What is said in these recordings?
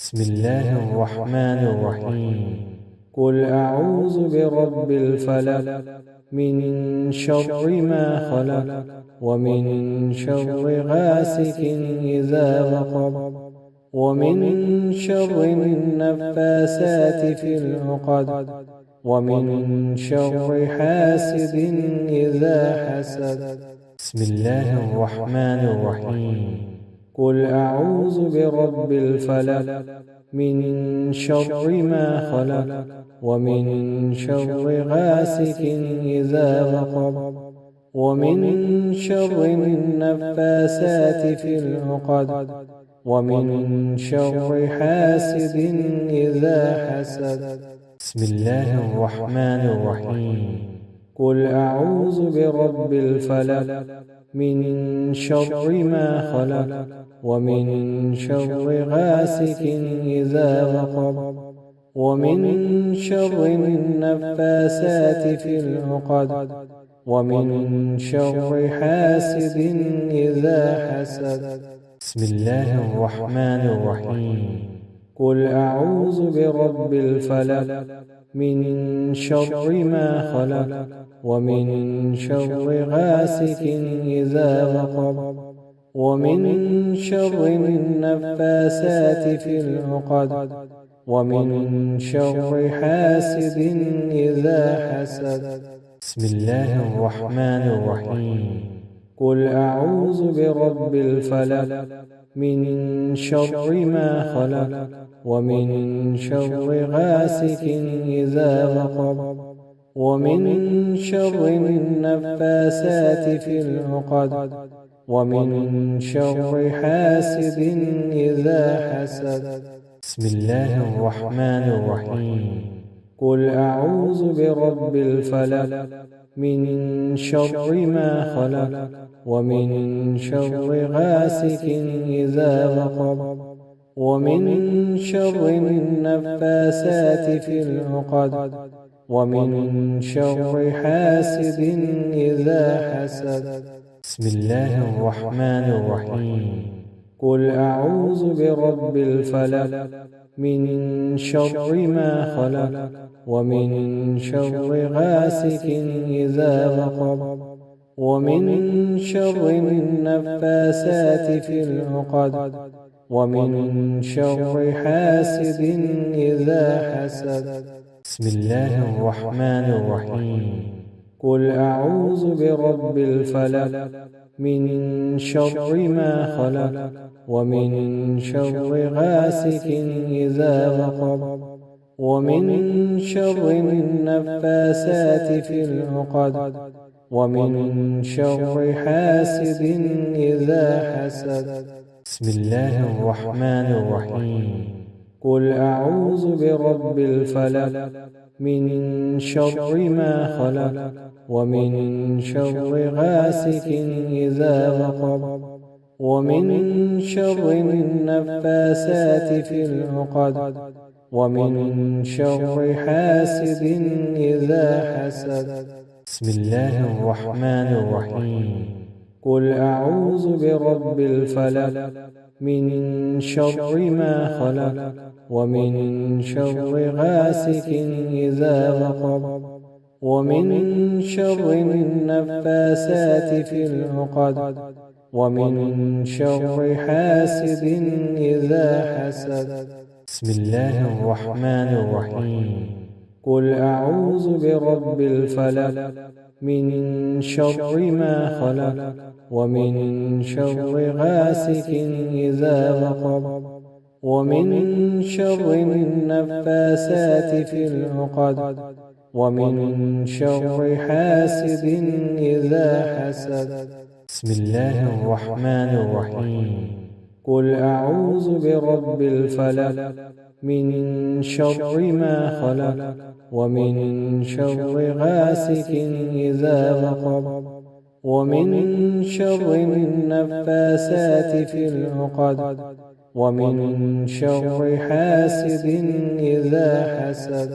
بسم الله الرحمن الرحيم. قل أعوذ برب الفلق من شر ما خلق ومن شر غاسق إذا وقب ومن شر النفاسات في العقد ومن شر حاسد إذا حسد. بسم الله الرحمن الرحيم. قل أعوذ برب الفلق من شر ما خلق ومن شر غاسق إذا وقب ومن شر النفاسات في العقد ومن شر حاسد إذا حسد. بسم الله الرحمن الرحيم. قل أعوذ برب الفلق من شر ما خلق ومن شر غاسق إذا وقب ومن شر النفاسات في العقد ومن شر حاسد إذا حسد. بسم الله الرحمن الرحيم. قل أعوذ برب الفلق من شر ما خلق ومن شر غاسق إذا وقب ومن شر النفاسات في العقد ومن شر حاسد إذا حسد. بسم الله الرحمن الرحيم. قل أعوذ برب الفلق من شر ما خلق ومن شر غاسق إذا وقب ومن شر النفاسات في العقد ومن شر حاسد إذا حسد. بسم الله الرحمن الرحيم. قل أعوذ برب الفلق من شر ما خلق ومن شر غاسق إذا وقب ومن شر النفاسات في العقد ومن شر حاسد إذا حسد. بسم الله الرحمن الرحيم. قل أعوذ برب الفلق من شر ما خلق ومن شر غاسق إذا وقب ومن شر النفاسات في العقد ومن شر حاسد إذا حسد. بسم الله الرحمن الرحيم. قل أعوذ برب الفلق من شر ما خلق ومن شر غاسق إذا وقب ومن شر النفاسات في العقد ومن شر حاسد إذا حسد. بسم الله الرحمن الرحيم. قل أعوذ برب الفلق من شر ما خلق ومن شر غاسق إذا وقب ومن شر النفاسات في العقد ومن شر حاسد إذا حسد. بسم الله الرحمن الرحيم. قل أعوذ برب الفلق من شر ما خلق ومن شر غاسق إذا وقب ومن شر النفاسات في العقد ومن شر حاسد إذا حسد. بسم الله الرحمن الرحيم. قل أعوذ برب الفلق من شر ما خلق ومن شر غاسق إذا وقب ومن شر النفاسات في العقد ومن شر حاسد إذا حسد. بسم الله الرحمن الرحيم. قل أعوذ برب الفلق من شر ما خلق ومن شر غاسق إذا وقب ومن شر النفاسات في العقد ومن شر حاسد إذا حسد.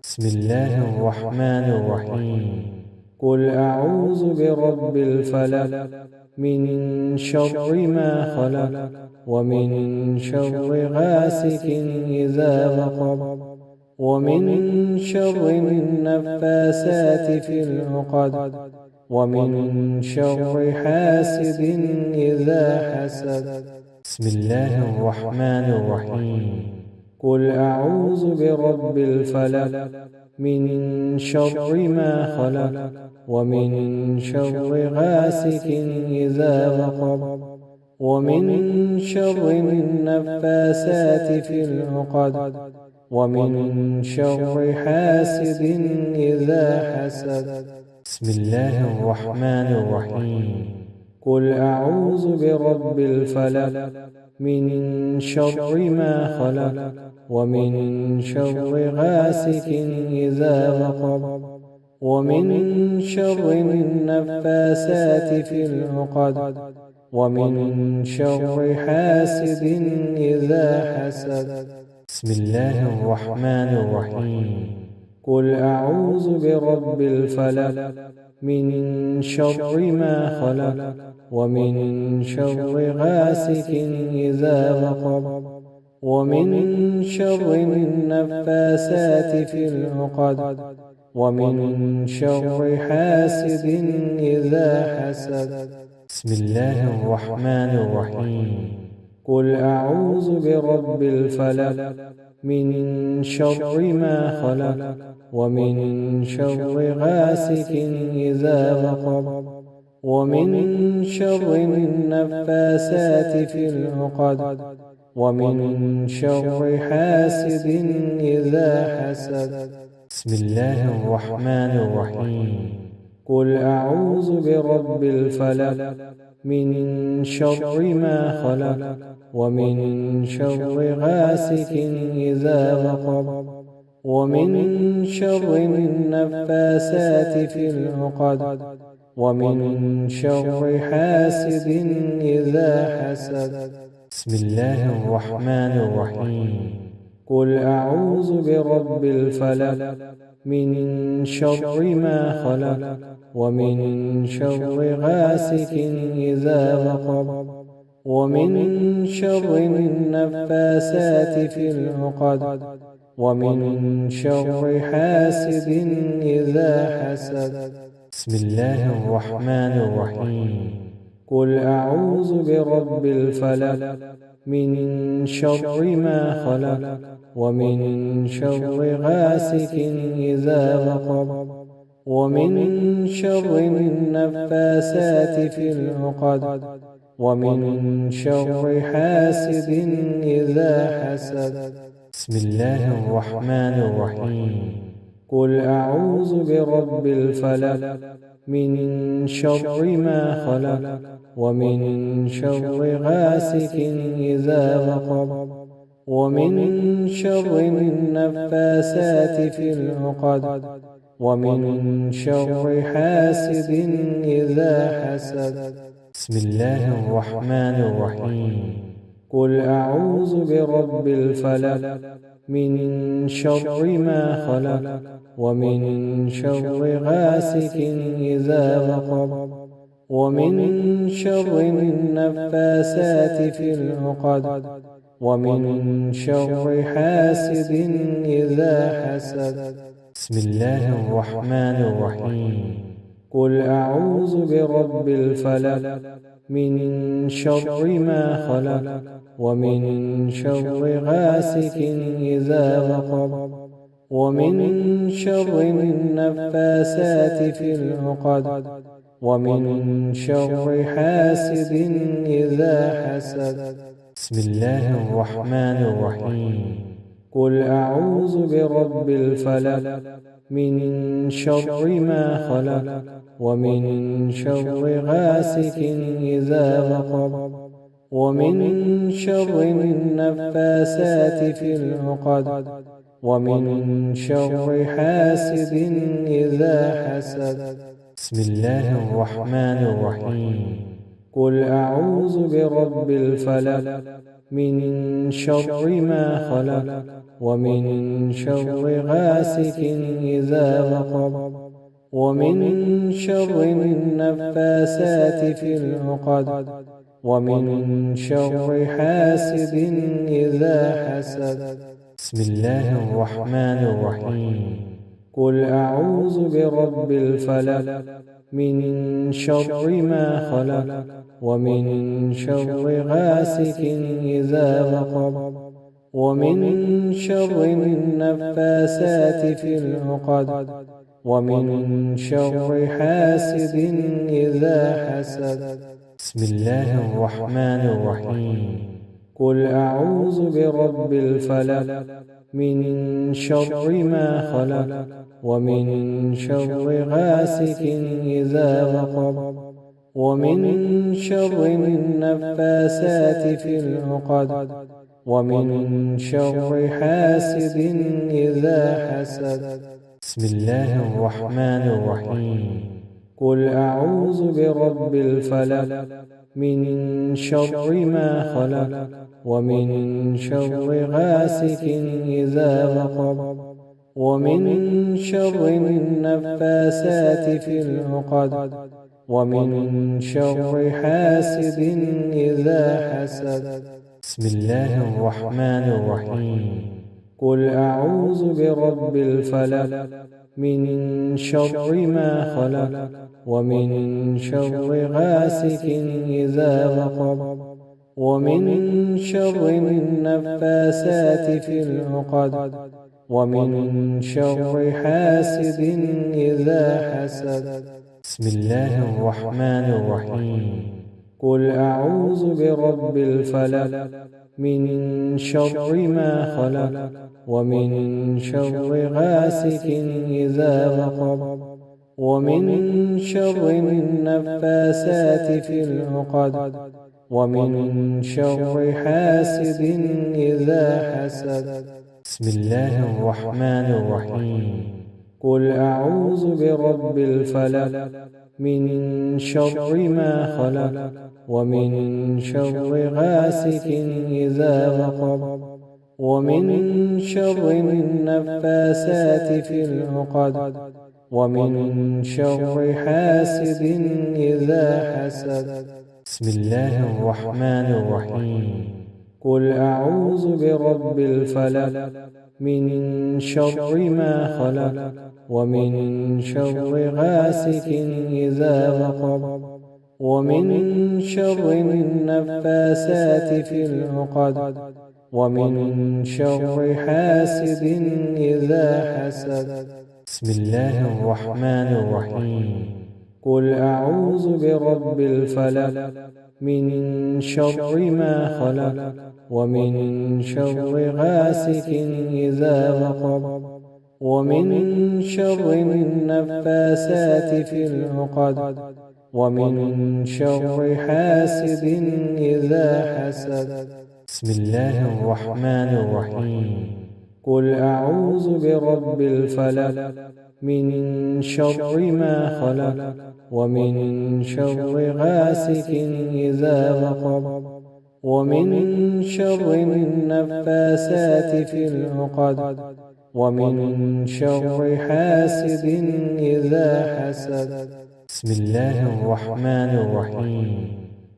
بسم الله الرحمن الرحيم. قل أعوذ برب الفلق من شر ما خلق ومن شر غاسق إذا وقب ومن شر النفاسات في العقد ومن شر حاسد إذا حسد. بسم الله الرحمن الرحيم. قل أعوذ برب الفلق من شر ما خلق ومن شر غاسق إذا وقب ومن شر النفاسات في العقد ومن شر حاسد إذا حسد. بسم الله الرحمن الرحيم. قل أعوذ برب الفلق من شر ما خلق ومن شر غاسق إذا وقب ومن شر النفاسات في العقد ومن شر حاسد إذا حسد. بسم الله الرحمن الرحيم. قل أعوذ برب الفلق من شر ما خلق ومن شر غاسق إذا وقب ومن شر النفاسات في العقد ومن شر حاسد إذا حسد. بسم الله الرحمن الرحيم. قل أعوذ برب الفلق من شر ما خلق ومن شر غاسق إذا وقب ومن شر النفاسات في العقد ومن شر حاسد إذا حسد. بسم الله الرحمن الرحيم. قل أعوذ برب الفلق من شر ما خلق ومن شر غاسق إذا وقب ومن شر النفاسات في العقد ومن شر حاسد إذا حسد. بسم الله الرحمن الرحيم. قل أعوذ برب الفلق من شر ما خلق ومن شر غاسق إذا وقب ومن شر النفاسات في العقد ومن شر حاسد إذا حسد. بسم الله الرحمن الرحيم. قل أعوذ برب الفلق من شر ما خلق ومن شر غاسق إذا وقب ومن شر النفاسات في العقد ومن شر حاسد إذا حسد. بسم الله الرحمن الرحيم. قل أعوذ برب الفلق من شر ما خلق ومن شر غاسق إذا وقب ومن شر النفاسات في العقد ومن شر حاسد إذا حسد. بسم الله الرحمن الرحيم. قل أعوذ برب الفلق من شر ما خلق ومن شر غاسق إذا وقب ومن شر النفاسات في العقد ومن شر حاسد إذا حسد. بسم الله الرحمن الرحيم. قل أعوذ برب الفلق من شر ما خلق ومن شر غاسق إذا وقب ومن شر النفاسات في العقد ومن شر حاسد إذا حسد. بسم الله الرحمن الرحيم. قل أعوذ برب الفلق من شر ما خلق ومن شر غاسق إذا وقب ومن شر النفاسات في العقد ومن شر حاسد إذا حسد. بسم الله الرحمن الرحيم. قل أعوذ برب الفلق من شر ما خلق ومن شر غاسق إذا وقب ومن شر النفاسات في العقد ومن شر حاسد إذا حسد. بسم الله الرحمن الرحيم. قل أعوذ برب الفلق من شر ما خلق ومن شر غاسق إذا وقب ومن شر النفاسات في العقد ومن شر حاسد إذا حسد. بسم الله الرحمن الرحيم. قل أعوذ برب الفلق من شر ما خلق ومن شر غاسق إذا وقب ومن شر النفاسات في العقد ومن شر حاسد إذا حسد. بسم الله الرحمن الرحيم. قل أعوذ برب الفلق من شر ما خلق ومن شر غاسق إذا وقب ومن شر النفاسات في العقد ومن شر حاسد إذا حسد. بسم الله الرحمن الرحيم. قل أعوذ برب الفلق من شر ما خلق ومن شر غاسق إذا وقب ومن شر النفاسات في العقد ومن شر حاسد إذا حسد. بسم الله الرحمن الرحيم. قل أعوذ برب الفلق من شر ما خلق ومن شر غاسق إذا وقب ومن شر النفاسات في العقد ومن شر حاسد إذا حسد. بسم الله الرحمن الرحيم. قل أعوذ برب الفلق من شر ما خلق ومن شر غاسق إذا وقب ومن شر النفاسات في العقد ومن شر حاسد إذا حسد. بسم الله الرحمن الرحيم. قل أعوذ برب الفلق من شر ما خلق ومن شر غاسق إذا وقب ومن شر النفاسات في العقد ومن شر حاسد إذا حسد. بسم الله الرحمن الرحيم. قل أعوذ برب الفلق من شر ما خلق ومن شر غاسق إذا وقب ومن شر النفاسات في العقد ومن شر حاسد إذا حسد. بسم الله الرحمن الرحيم. قل أعوذ برب الفلق من شر ما خلق ومن شر غاسق إذا وقب ومن شر النفاسات في العقد ومن شر حاسد إذا حسد. بسم الله الرحمن الرحيم.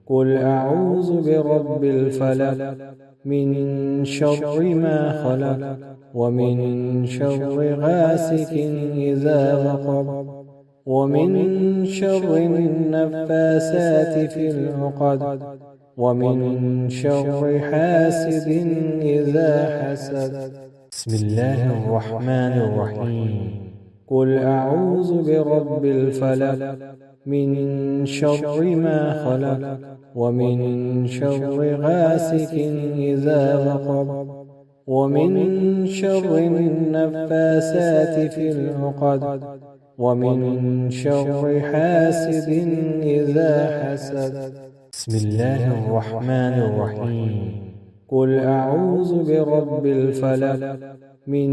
قل أعوذ برب الفلق من شر ما خلق ومن شر غاسق إذا وقب ومن شر النفاسات في العقد ومن شر حاسد إذا حسد. بسم الله الرحمن الرحيم. قل أعوذ برب الفلق من شر ما خلق ومن شر غاسق إذا وقب ومن شر النفاسات في العقد ومن شر حاسد إذا حسد. بسم الله الرحمن الرحيم. قل أعوذ برب الفلق من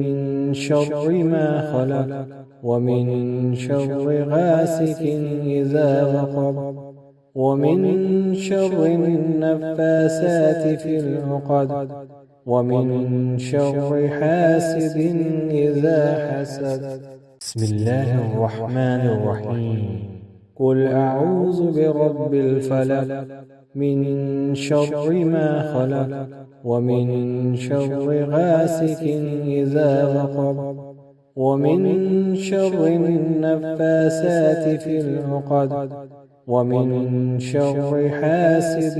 شر ما خلق ومن شر غاسق إذا وقب ومن شر النفاسات في العقد ومن شر حاسد إذا حسد. بسم الله الرحمن الرحيم. قل أعوذ برب الفلق من شر ما خلق ومن شر غاسق إذا وقب ومن شر النفاسات في العقد ومن شر حاسد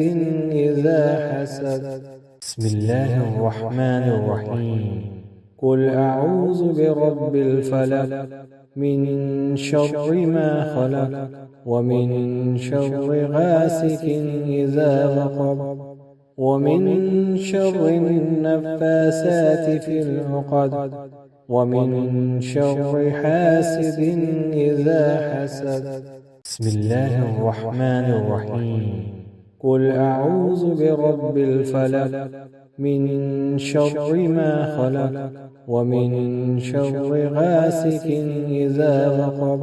إذا حسد. بسم الله الرحمن الرحيم. قل أعوذ برب الفلق من شر ما خلق ومن شر غاسق إذا وقب ومن شر النفاسات في العقد ومن شر حاسد إذا حسد. بسم الله الرحمن الرحيم. قل أعوذ برب الفلق من شر ما خلق ومن شر غاسق إذا وقب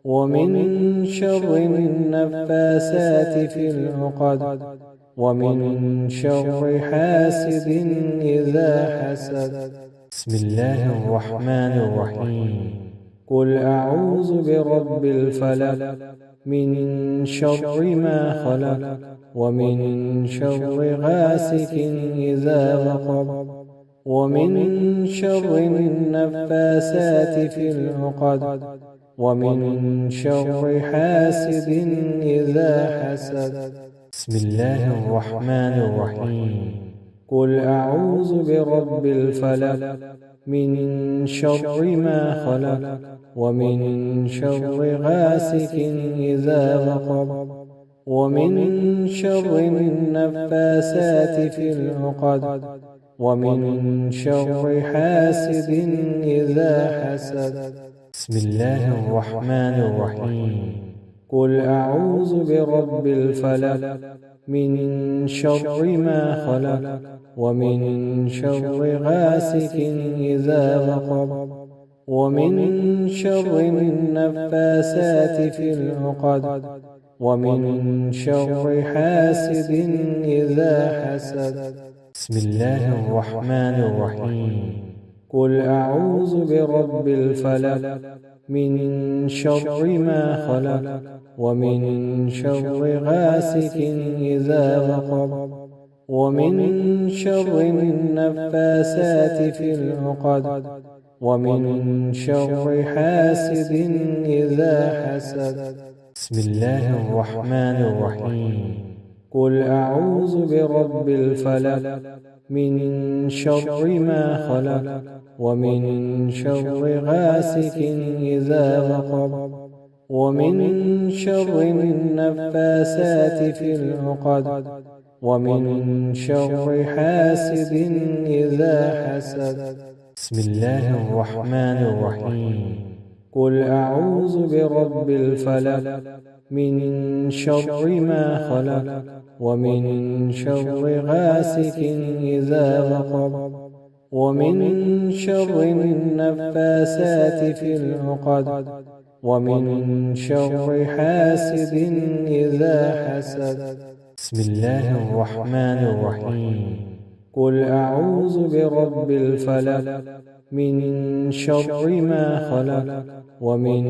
ومن شر النفاسات في العقد ومن شر حاسد إذا حسد. بسم الله الرحمن الرحيم. قل أعوذ برب الفلق من شر ما خلق ومن شر غاسق إذا وقب ومن شر النفاسات في العقد ومن شر حاسد إذا حسد. بسم الله الرحمن الرحيم. قل أعوذ برب الفلق من شر ما خلق ومن شر غاسق إذا وقب ومن شر النفاسات في العقد ومن شر حاسد إذا حسد. بسم الله الرحمن الرحيم. قل أعوذ برب الفلق من شر ما خلق ومن شر غاسق إذا وقب ومن شر النفاسات في العقد ومن شر حاسد إذا حسد. بسم الله الرحمن الرحيم. قل أعوذ برب الفلق من شر ما خلق ومن شر غاسق إذا وقب ومن شر النفاسات في العقد ومن شر حاسد إذا حسد. بسم الله الرحمن الرحيم. قل أعوذ برب الفلق من شر ما خلق ومن شر غاسق إذا وقب ومن شر النفاسات في العقد ومن شر حاسد إذا حسد. بسم الله الرحمن الرحيم. قل أعوذ برب الفلق من شر ما خلق ومن شر غاسق إذا وقب ومن شر النفاسات في العقد ومن شر حاسد إذا حسد. بسم الله الرحمن الرحيم. قل أعوذ برب الفلق من شر ما خلق ومن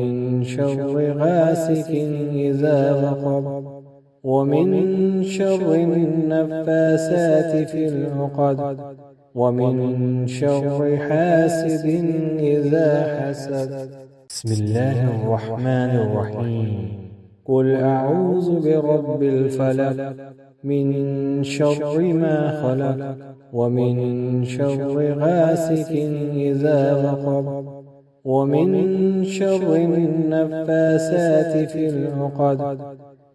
شر غاسق إذا وقب ومن شر النفاسات في العقد ومن شر حاسد إذا حسد. بسم الله الرحمن الرحيم. قل أعوذ برب الفلق من شر ما خلق ومن شر غاسق إذا وقب ومن شر النفاسات في العقد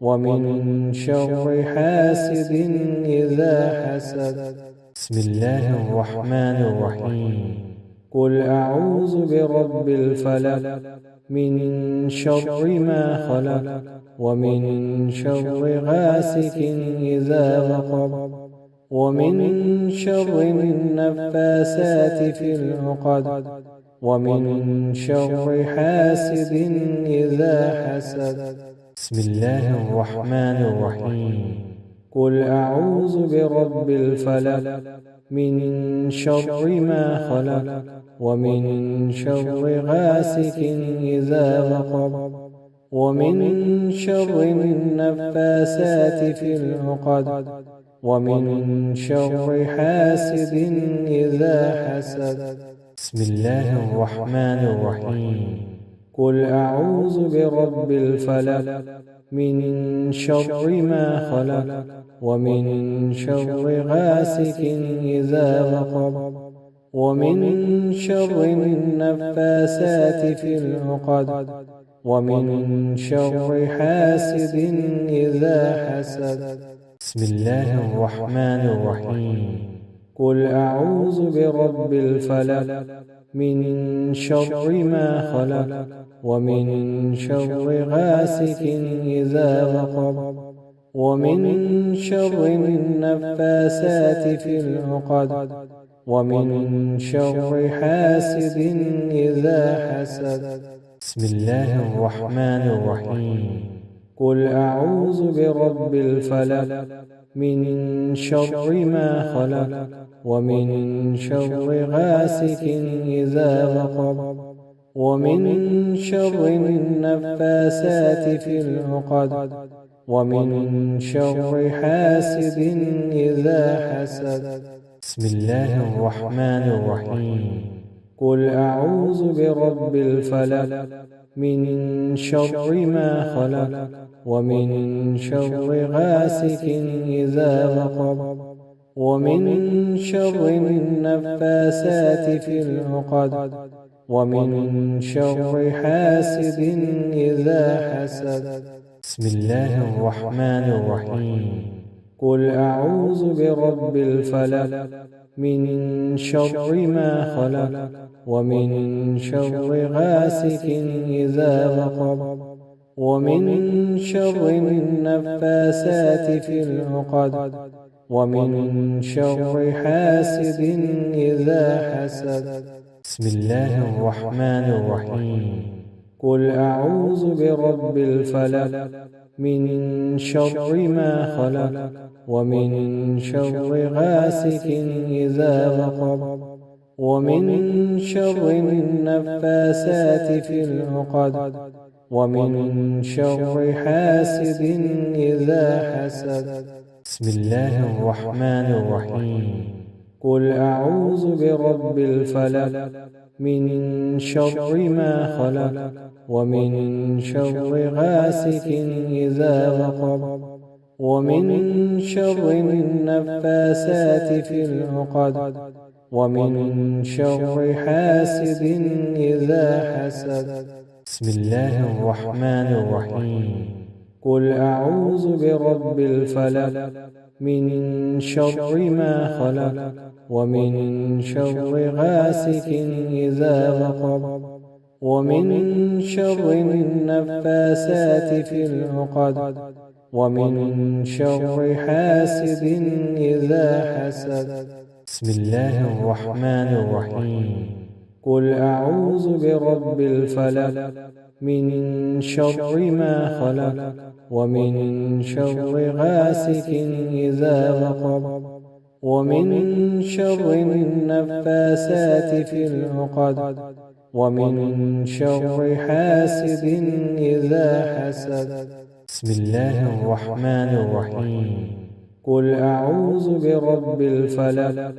ومن شر حاسد إذا حسد. بسم الله الرحمن الرحيم. قل أعوذ برب الفلق من شر ما خلق ومن شر غاسق إذا وقب ومن شر النفاسات في العقد ومن شر حاسد إذا حسد. بسم الله الرحمن الرحيم. قل أعوذ برب الفلق من شر ما خلق ومن شر غاسق إذا وقب ومن شر النفاسات في العقد ومن شر حاسد إذا حسد. بسم الله الرحمن الرحيم. قل أعوذ برب الفلق من شر ما خلق ومن شر غاسق إذا وقب ومن شر النفاسات في العقد ومن شر حاسد إذا حسد. بسم الله الرحمن الرحيم. قل أعوذ برب الفلق من شر ما خلق ومن شر غاسق إذا وقب ومن شر النفاسات في العقد ومن شر حاسد إذا حسد. بسم الله الرحمن الرحيم. قل أعوذ برب الفلق من شر ما خلق ومن شر غاسق إذا وقب ومن شر النفاسات في العقد ومن شر حاسد إذا حسد. بسم الله الرحمن الرحيم. قل أعوذ برب الفلق من شر ما خلق ومن شر غاسق إذا وقب ومن شر النفاسات في العقد ومن شر حاسد إذا حسد. بسم الله الرحمن الرحيم. قل أعوذ برب الفلق من شر ما خلق ومن شر غاسق إذا وقب ومن شر النفاسات في العقد ومن شر حاسد إذا حسد. بسم الله الرحمن الرحيم. قل أعوذ برب الفلق من شر ما خلق ومن شر غاسق إذا وقب ومن شر النفاسات في العقد ومن شر حاسد إذا حسد. بسم الله الرحمن الرحيم. قل أعوذ برب الفلق من شر ما خلق ومن شر غاسق إذا وقب ومن شر النفاسات في العقد ومن شر حاسد إذا حسد. بسم الله الرحمن الرحيم. قل أعوذ برب الفلق من شر ما خلق ومن شر غاسق إذا وقب ومن شر النفاسات في العقد ومن شر حاسد إذا حسد. بسم الله الرحمن الرحيم. قل أعوذ برب الفلق من شر ما خلق ومن شر غاسق إذا وقب ومن شر النفاسات في العقد ومن شر حاسد إذا حسد. بسم الله الرحمن الرحيم. قل أعوذ برب الفلق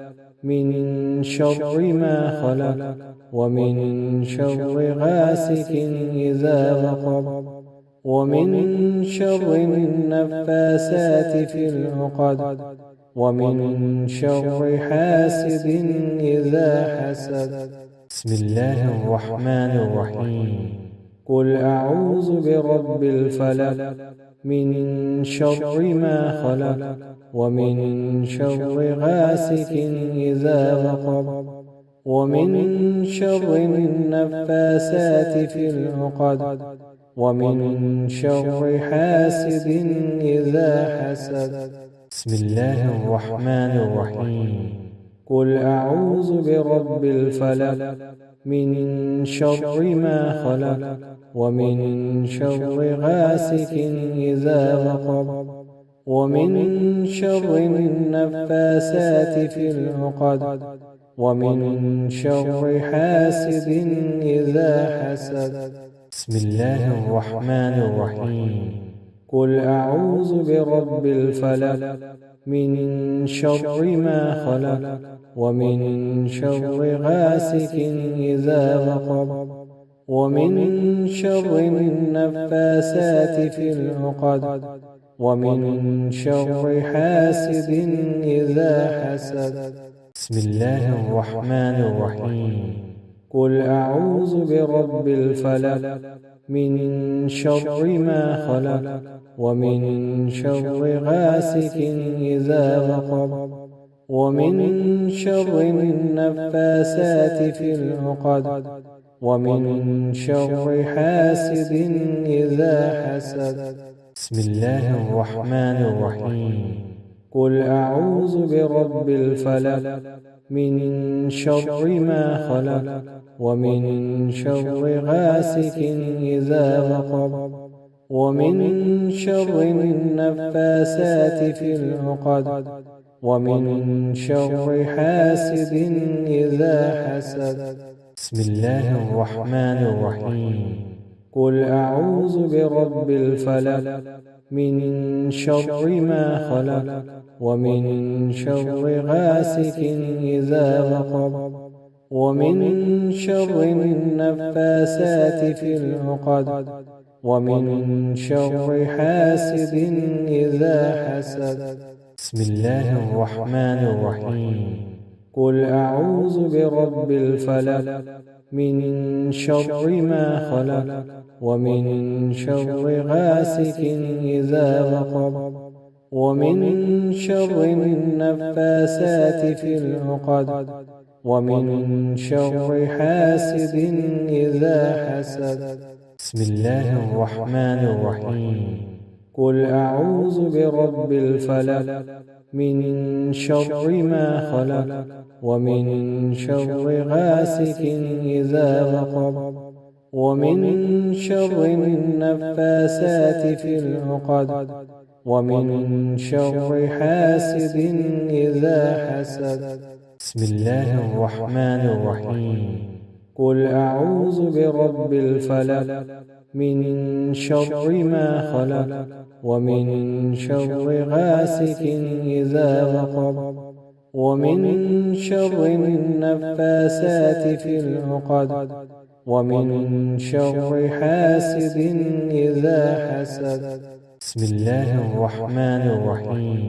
من شر ما خلق ومن شر غاسق إذا وقب ومن شر النفاسات في العقد ومن شر حاسد إذا حسد. بسم الله الرحمن الرحيم. قل أعوذ برب الفلق من شر ما خلق ومن شر غاسق إذا وقب ومن شر النفاسات في العقد ومن شر حاسد إذا حسد. بسم الله الرحمن الرحيم. قل أعوذ برب الفلق من شر ما خلق ومن شر غاسق إذا وقب ومن شر النفاسات في العقد ومن شر حاسد إذا حسد. بسم الله الرحمن الرحيم. قل أعوذ برب الفلق من شر ما خلق ومن شر غاسق إذا وقب ومن شر النفاسات في العقد ومن شر حاسد إذا حسد. بسم الله الرحمن الرحيم. قل أعوذ برب الفلق من شر ما خلق ومن شر غاسق إذا وقب ومن شر النفاسات في العقد ومن شر حاسد إذا حسد. بسم الله الرحمن الرحيم. قل أعوذ برب الفلق من شر ما خلق ومن شر غاسق إذا وقب ومن شر النفاسات في العقد ومن شر حاسد إذا حسد. بسم الله الرحمن الرحيم. قل أعوذ برب الفلق من شر ما خلق ومن شر غاسق إذا وقب ومن شر النفاسات في العقد ومن شر حاسد إذا حسد. بسم الله الرحمن الرحيم. قل أعوذ برب الفلق من شر ما خلق ومن شر غاسق إذا وقب ومن شر النفاسات في العقد ومن شر حاسد إذا حسد. بسم الله الرحمن الرحيم. قل أعوذ برب الفلق من شر ما خلق ومن شر غاسق إذا وقب ومن شر النفاسات في العقد ومن شر حاسد إذا حسد. بسم الله الرحمن الرحيم. قل أعوذ برب الفلق من شر ما خلق ومن شر غاسق إذا وقب ومن شر النفاسات في العقد ومن شر حاسد إذا حسد. بسم الله الرحمن الرحيم.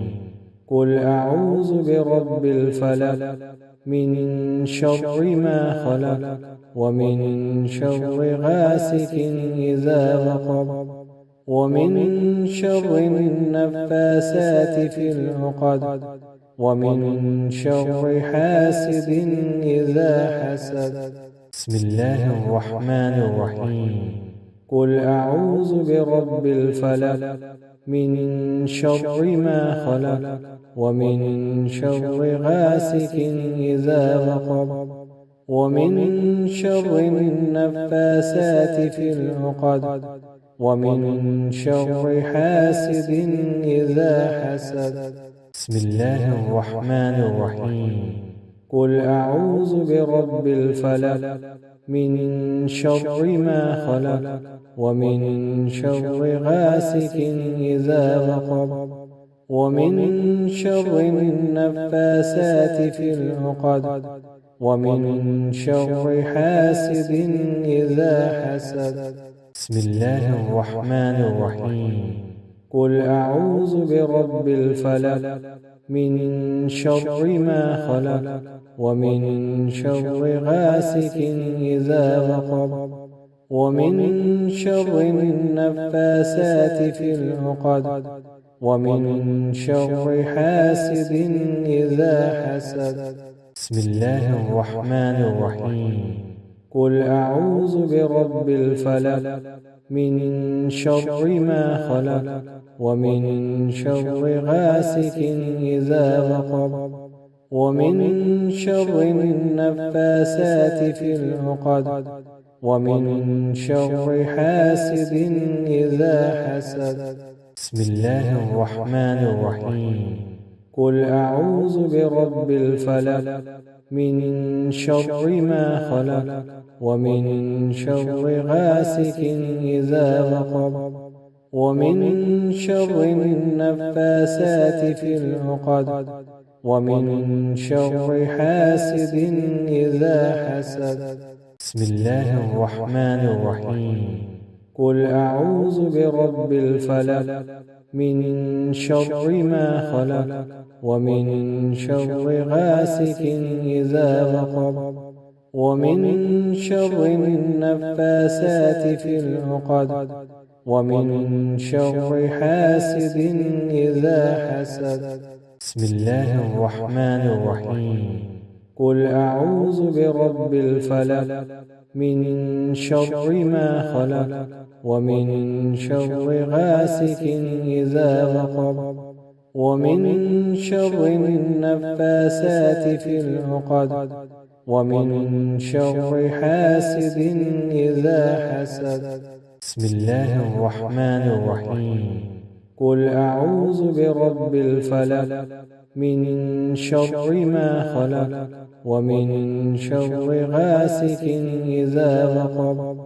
قل أعوذ برب الفلق من شر ما خلق ومن شر غاسق إذا وقب ومن شر النفاسات في العقد ومن شر حاسد إذا حسد. بسم الله الرحمن الرحيم. قل أعوذ برب الفلق من شر ما خلق ومن شر غاسق إذا وقب ومن شر النفاسات في العقد ومن شر حاسد إذا حسد. بسم الله الرحمن الرحيم. قل أعوذ برب الفلق من شر ما خلق ومن شر غاسق إذا وقب ومن شر النفاسات في العقد ومن شر حاسد إذا حسد. بسم الله الرحمن الرحيم. قل أعوذ برب الفلق من شر ما خلق ومن شر غاسق إذا وقب ومن شر النفاسات في العقد ومن شر حاسد إذا حسد. بسم الله الرحمن الرحيم. قل أعوذ برب الفلق من شر ما خلق ومن شر غاسق إذا وقب ومن شر النفاسات في العقد ومن شر حاسد إذا حسد. بسم الله الرحمن الرحيم قل أعوذ برب الفلق من شر ما خلق ومن شر غاسق إذا وقب ومن شر النفاسات في العقد ومن شر حاسد إذا حسد بسم الله الرحمن الرحيم قل أعوذ برب الفلق من شر ما خلق ومن شر غاسق إذا وقب ومن شر النفاسات في العقد ومن شر حاسد إذا حسد بسم الله الرحمن الرحيم قل أعوذ برب الفلق من شر ما خلق ومن شر غاسق إذا وقب ومن شر النفاسات في العقد ومن شر حاسد إذا حسد بسم الله الرحمن الرحيم قل أعوذ برب الفلق من شر ما خلق ومن شر غاسق إذا وقب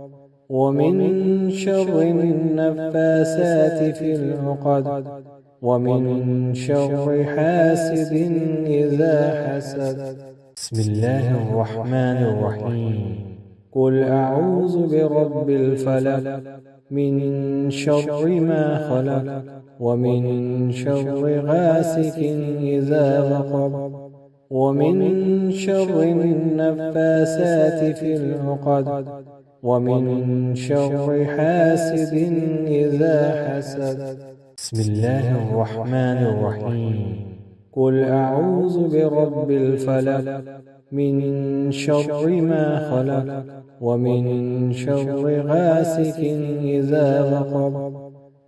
ومن شر النفاسات في العقد ومن شر حاسد إذا حسد بسم الله الرحمن الرحيم قل أعوذ برب الفلق من شر ما خلق ومن شر غاسق إذا وقب ومن شر النفاسات في العقد ومن شر حاسد إذا حسد بسم الله الرحمن الرحيم قل أعوذ برب الفلق من شر ما خلق ومن شر غاسق إذا وقب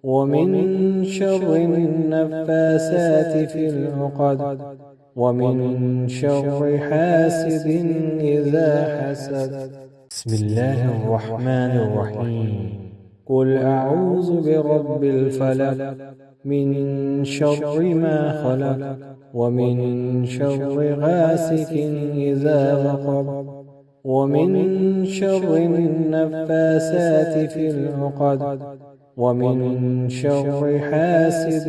ومن شر النفاسات في العقد ومن شر حاسد إذا حسد بسم الله الرحمن الرحيم قل أعوذ برب الفلق من شر ما خلق ومن شر غاسق إذا وقب ومن شر النفاسات في العقد ومن شر حاسد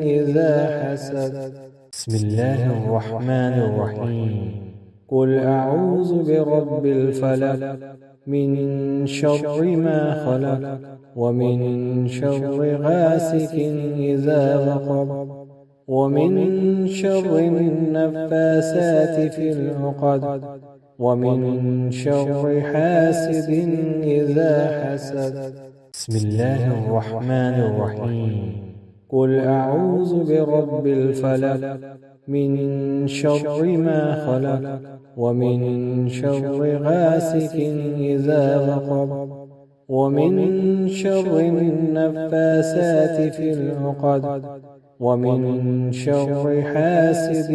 إذا حسد بسم الله الرحمن الرحيم قل أعوذ برب الفلق من شر ما خلق ومن شر غاسق إذا وقب ومن شر النفاسات في العقد ومن شر حاسد إذا حسد بسم الله الرحمن الرحيم قل أعوذ برب الفلق من شر ما خلق ومن شر غاسق إذا وقب ومن شر النفاسات في العقد ومن شر حاسد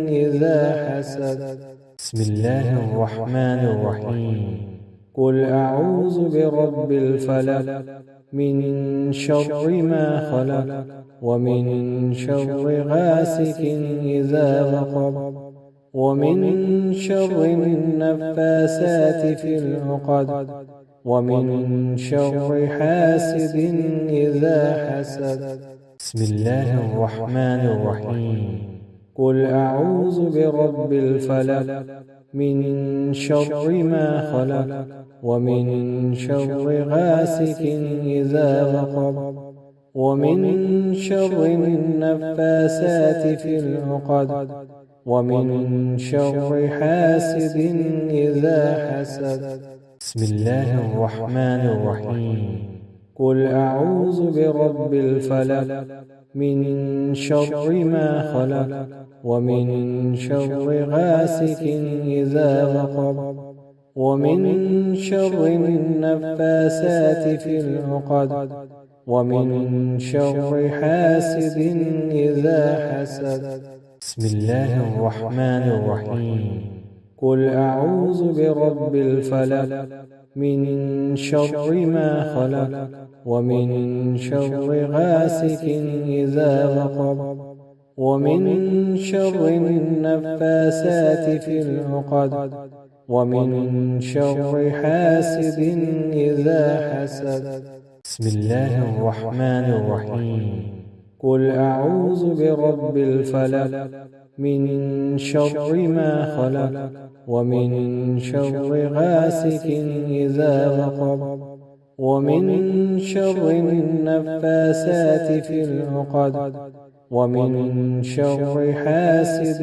إذا حسد بسم الله الرحمن الرحيم قل أعوذ برب الفلق من شر ما خلق ومن شر غاسق إذا وقب ومن شر النفاسات في العقد ومن شر حاسد إذا حسد بسم الله الرحمن الرحيم قل أعوذ برب الفلق من شر ما خلق ومن شر غاسق إذا وقب ومن شر النفاسات في العقد ومن شر حاسد إذا حسد بسم الله الرحمن الرحيم قل أعوذ برب الفلق من شر ما خلق ومن شر غاسق إذا وقب ومن شر النفاسات في العقد ومن شر حاسد إذا حسد بسم الله الرحمن الرحيم قل أعوذ برب الفلق من شر ما خلق ومن شر غاسق إذا وقب ومن شر النفاسات في العقد ومن شر حاسد إذا حسد. بسم الله الرحمن الرحيم. قل أعوذ برب الفلق من شر ما خلق ومن شر غاسق إذا وقب ومن شر النفاسات في العقد ومن شر حاسد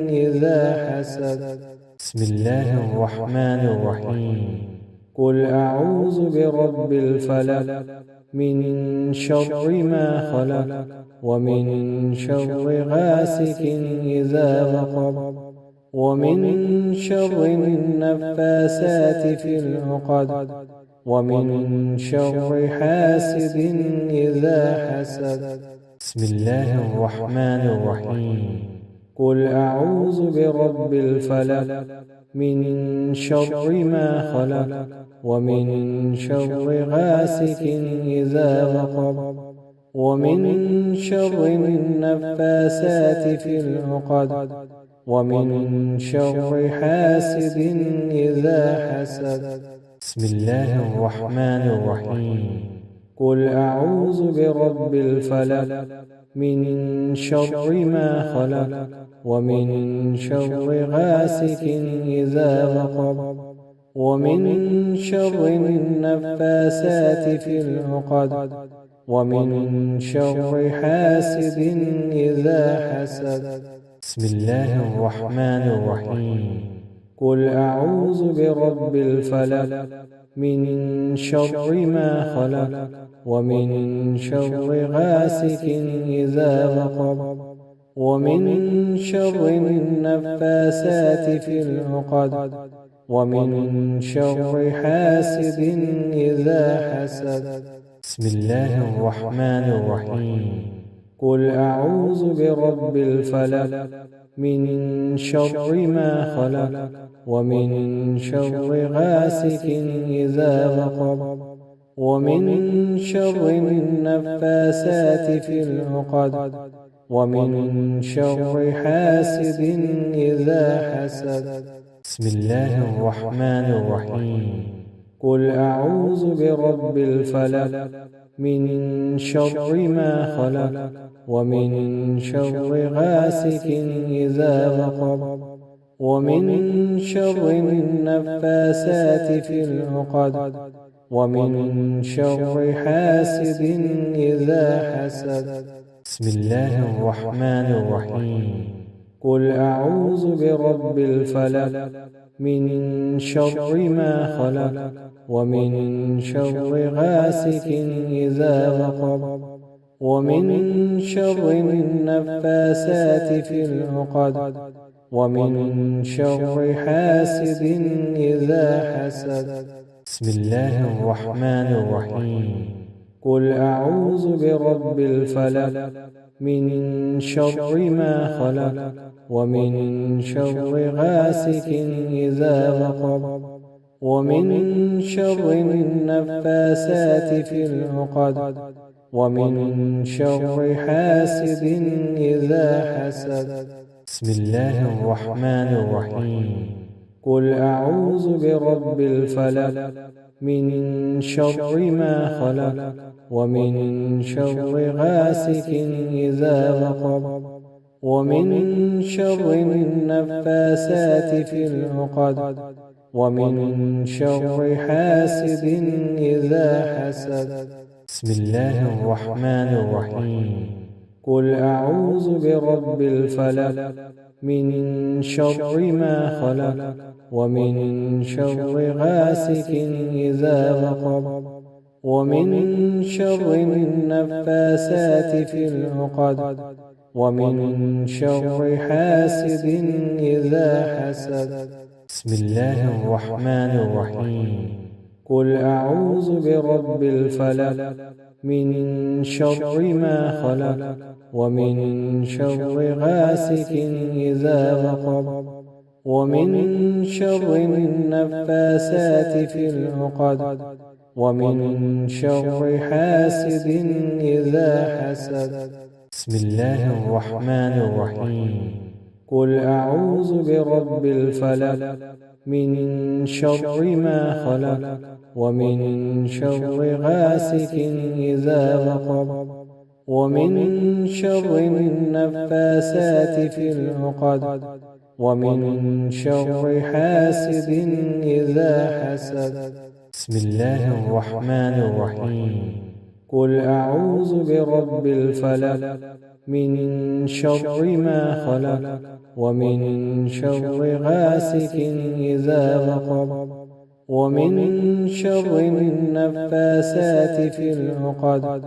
إذا حسد. بسم الله الرحمن الرحيم. قل أعوذ برب الفلق من شر ما خلق ومن شر غاسق إذا وقب ومن شر النفاسات في العقد ومن شر حاسد إذا حسد. بسم الله الرحمن الرحيم. قل أعوذ برب الفلق من شر ما خلق ومن شر غاسق إذا وقب ومن شر النفاسات في العقد ومن شر حاسد إذا حسد. بسم الله الرحمن الرحيم. قل أعوذ برب الفلق من شر ما خلق ومن شر غاسق إذا وقب ومن شر النفاسات في العقد ومن شر حاسد إذا حسد. بسم الله الرحمن الرحيم. قل أعوذ برب الفلق من شر ما خلق ومن شر غاسق إذا وقب ومن شر النفاسات في العقد ومن شر حاسد إذا حسد. بسم الله الرحمن الرحيم. قل أعوذ برب الفلق من شر ما خلق ومن شر غاسق إذا وقب ومن شر النفاسات في العقد ومن شر حاسد إذا حسد. بسم الله الرحمن الرحيم. قل أعوذ برب الفلق من شر ما خلق ومن شر غاسق إذا وقب ومن شر النفاسات في العقد ومن شر حاسد إذا حسد. بسم الله الرحمن الرحيم. قل أعوذ برب الفلق من شر ما خلق ومن شر غاسق إذا وقب ومن شر النفاسات في العقد ومن شر حاسد إذا حسد. بسم الله الرحمن الرحيم. قل أعوذ برب الفلق من شر ما خلق ومن شر غاسق إذا وقب ومن شر النفاسات في العقد ومن شر حاسد إذا حسد. بسم الله الرحمن الرحيم. قل أعوذ برب الفلق من شر ما خلق, ومن شر غاسق إذا وقب, ومن شر النفاسات في العقد, ومن شر حاسد إذا حسد. بسم الله الرحمن الرحيم. قل أعوذ برب الفلق من شر ما خلق, ومن شر النفاسات في العقد, ومن شر حاسد إذا حسد. بسم الله الرحمن الرحيم. قل أعوذ برب الفلق من شر ما خلق, ومن شر غاسق إذا وقب, ومن شر النفاثات في العقد ومن شر حاسد إذا حسد. بسم الله الرحمن الرحيم. قل أعوذ برب الفلق من شر ما خلق ومن شر غاسق إذا وقب ومن شر النفاثات في العقد ومن شر حاسد إذا حسد. بسم الله الرحمن الرحيم. قل أعوذ برب الفلق من شر ما خلق ومن شر غاسق إذا وقب ومن شر النفاثات في العقد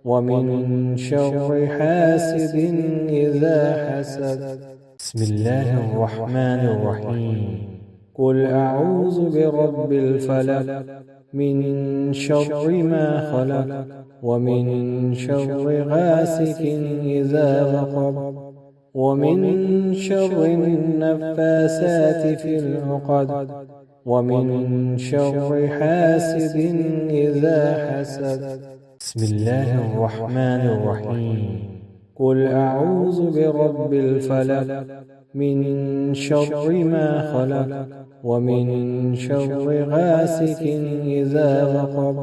ومن شر حاسد إذا حسد. بسم الله الرحمن الرحيم. قل أعوذ برب الفلق من شر ما خلق ومن شر غاسق إذا وقب ومن شر النفاثات في العقد ومن شر حاسد إذا حسد. بسم الله الرحمن الرحيم. قل أعوذ برب الفلق من شر ما خلق ومن شر غاسق إذا وقب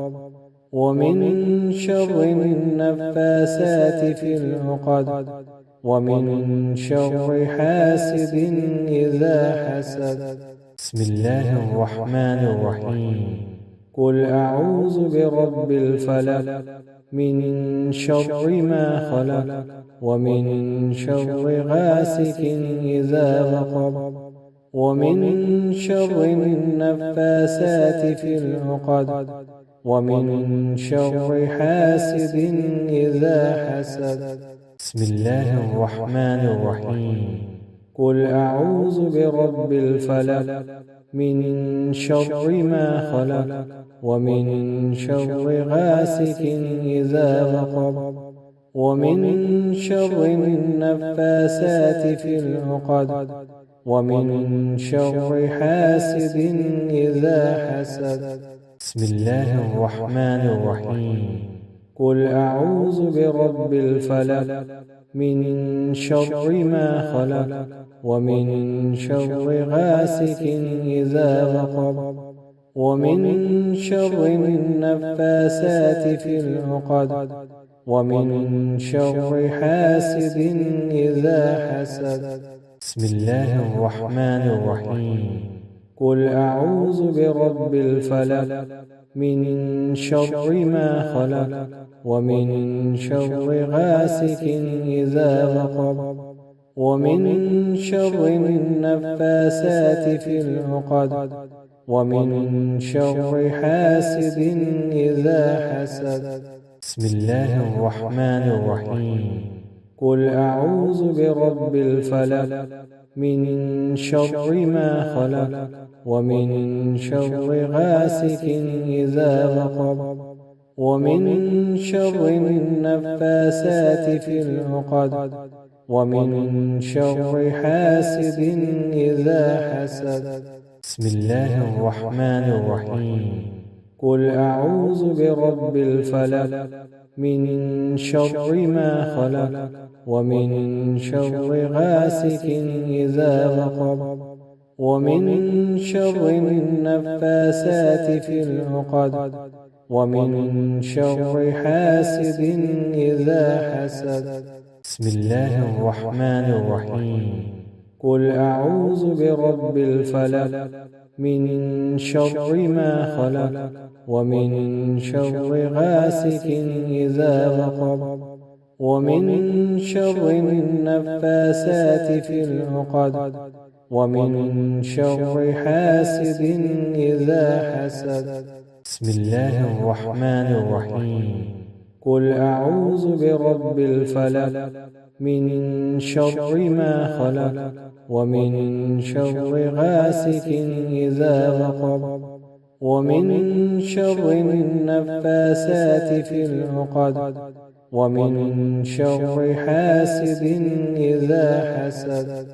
ومن شر النفاثات في العقد ومن شر حاسد إذا حسد. بسم الله الرحمن الرحيم. قل أعوذ برب الفلق من شر ما خلق ومن شر غاسق إذا وقب ومن شر النفاثات في العقد ومن شر حاسد إذا حسد. بسم الله الرحمن الرحيم. قل أعوذ برب الفلق من شر ما خلق ومن شر غاسق إذا وقب ومن شر النفاثات في العقد ومن شر حاسد إذا حسد. بسم الله الرحمن الرحيم. قل أعوذ برب الفلق من شر ما خلق ومن شر غاسق إذا وقب ومن شر النفاثات في العقد ومن شر حاسد إذا حسد. بسم الله الرحمن الرحيم. قل أعوذ برب الفلق من شر ما خلق ومن شر غاسق إذا وقب ومن شر النفاثات في العقد ومن شر حاسد إذا حسد. بسم الله الرحمن الرحيم. قل أعوذ برب الفلق من شر ما خلق ومن شر غاسق إذا وقب ومن شر النفاثات في العقد ومن شر حاسد إذا حسد. بسم الله الرحمن الرحيم. قل أعوذ برب الفلق من شر ما خلق ومن شر غاسق إذا وقب ومن شر النفاثات في العقد ومن شر حاسد إذا حسد. بسم الله الرحمن الرحيم. قل أعوذ برب الفلق من شر ما خلق ومن شر غاسق إذا وقب ومن شر النفاثات في العقد ومن شر حاسد إذا حسد. بسم الله الرحمن الرحيم. قل أعوذ برب الفلق من شر ما خلق ومن شر غاسق إذا وقب ومن شر النفاثات في العقد ومن شر حاسد إذا حسد.